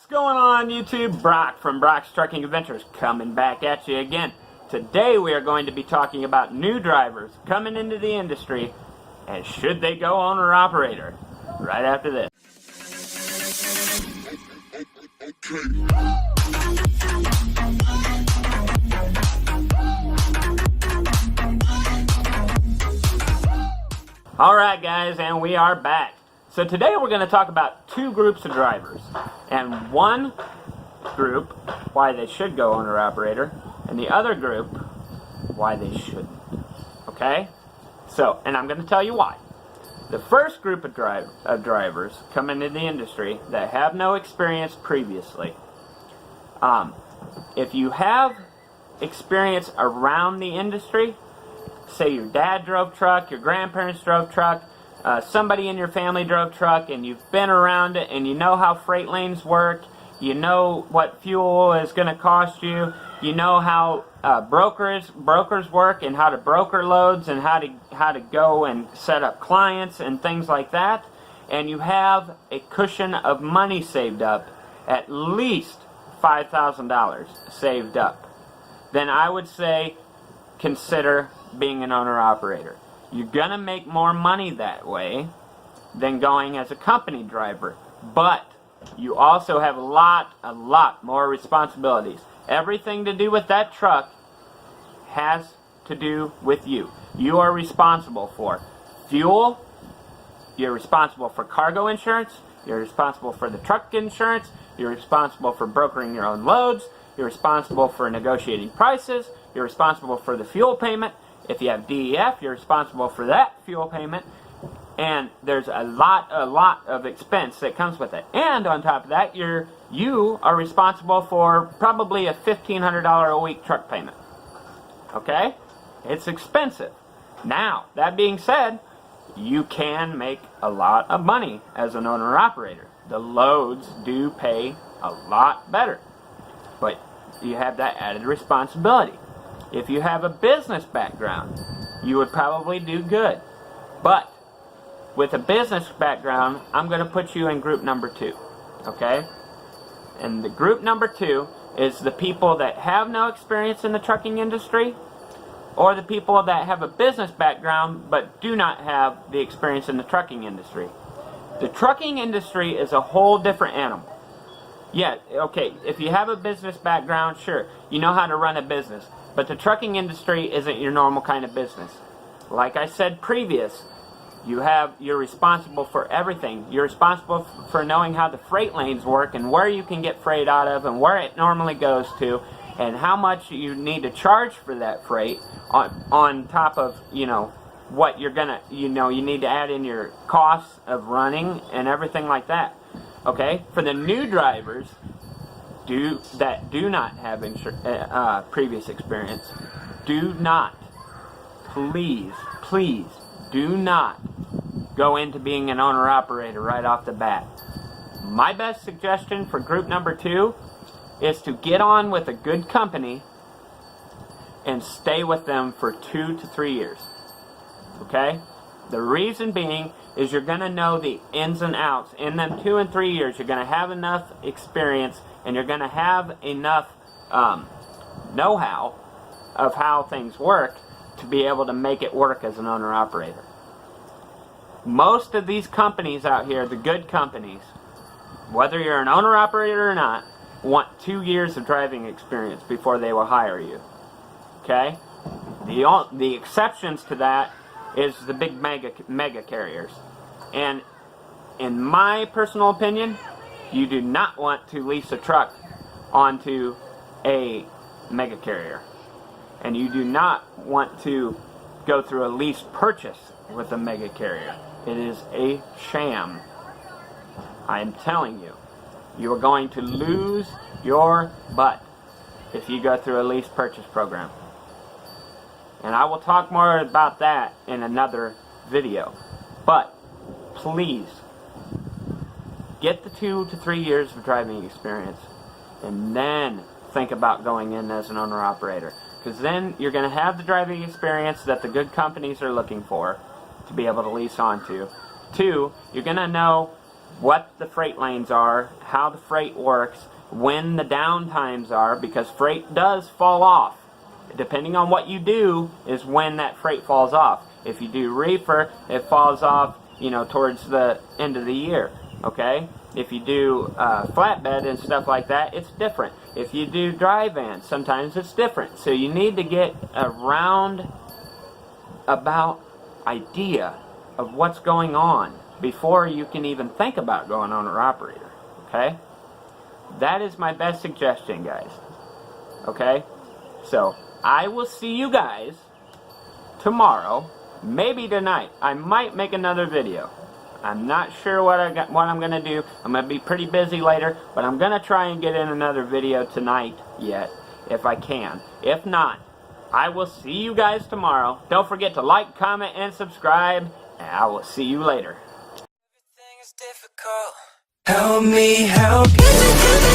going on YouTube? Brock from Brock's Trucking Adventures coming back at you again. Today we are going to be talking about new drivers coming into the industry and should they go owner operator right after this. Alright guys, and we are back. So today we're going to talk about two groups of drivers. And one group, why they should go owner-operator, and the other group, why they shouldn't. Okay? So, and I'm going to tell you why. The first group of drivers coming into the industry that have no experience previously, if you have experience around the industry, say your dad drove truck, your grandparents drove truck, somebody in your family drove truck, and you've been around it, and you know how freight lanes work, you know what fuel is going to cost you, you know how brokers work, and how to broker loads, and how to go and set up clients and things like that, and you have a cushion of money saved up, at least $5,000 saved up, then I would say consider being an owner-operator. You're going to make more money that way than going as a company driver, but you also have a lot more responsibilities. Everything to do with that truck has to do with you. You are responsible for fuel, you're responsible for cargo insurance, you're responsible for the truck insurance, you're responsible for brokering your own loads, you're responsible for negotiating prices, you're responsible for the fuel payment. If you have DEF, you're responsible for that fuel payment, and there's a lot of expense that comes with it. And on top of that, you are responsible for probably a $1,500 a week truck payment. Okay? It's expensive. Now, that being said, you can make a lot of money as an owner-operator. The loads do pay a lot better, but you have that added responsibility. If you have a business background, you would probably do good. But with a business background, I'm going to put you in group number 2. Okay? And the group number 2 is the people that have no experience in the trucking industry, or the people that have a business background but do not have the experience in the trucking industry. The trucking industry is a whole different animal. Yeah, okay, if you have a business background, sure, you know how to run a business. But the trucking industry isn't your normal kind of business. Like I said previous, you're responsible for everything. You're responsible for knowing how the freight lanes work and where you can get freight out of and where it normally goes to and how much you need to charge for that freight on top of, what you're gonna, you need to add in your costs of running and everything like that. Okay? For the new drivers that do not have previous experience, do not, please do not go into being an owner-operator right off the bat. My best suggestion for group number 2 is to get on with a good company and stay with them for 2 to 3 years. Okay? The reason being is you're going to know the ins and outs. In them 2 and 3 years, you're going to have enough experience and you're going to have enough know-how of how things work to be able to make it work as an owner-operator. Most of these companies out here, the good companies, whether you're an owner-operator or not, want 2 years of driving experience before they will hire you. Okay? The exceptions to that is the big mega carriers. And in my personal opinion, you do not want to lease a truck onto a mega carrier. And you do not want to go through a lease purchase with a mega carrier. It is a sham. I am telling you, you are going to lose your butt if you go through a lease purchase program. And I will talk more about that in another video. But please, get the 2 to 3 years of driving experience and then think about going in as an owner-operator. Because then you're going to have the driving experience that the good companies are looking for to be able to lease onto. 2, you're going to know what the freight lanes are, how the freight works, when the down times are, because freight does fall off. Depending on what you do is when that freight falls off. If you do reefer, it falls off, towards the end of the year, okay? If you do flatbed and stuff like that, it's different. If you do dry van, sometimes it's different. So you need to get a roundabout idea of what's going on before you can even think about going owner-operator, okay? That is my best suggestion, guys, okay? So I will see you guys tomorrow, maybe tonight. I might make another video. I'm not sure what I'm gonna do. I'm gonna be pretty busy later, but I'm gonna try and get in another video tonight yet, if I can. If not, I will see you guys tomorrow. Don't forget to like, comment, and subscribe, and I will see you later. Everything is difficult. Help me help you.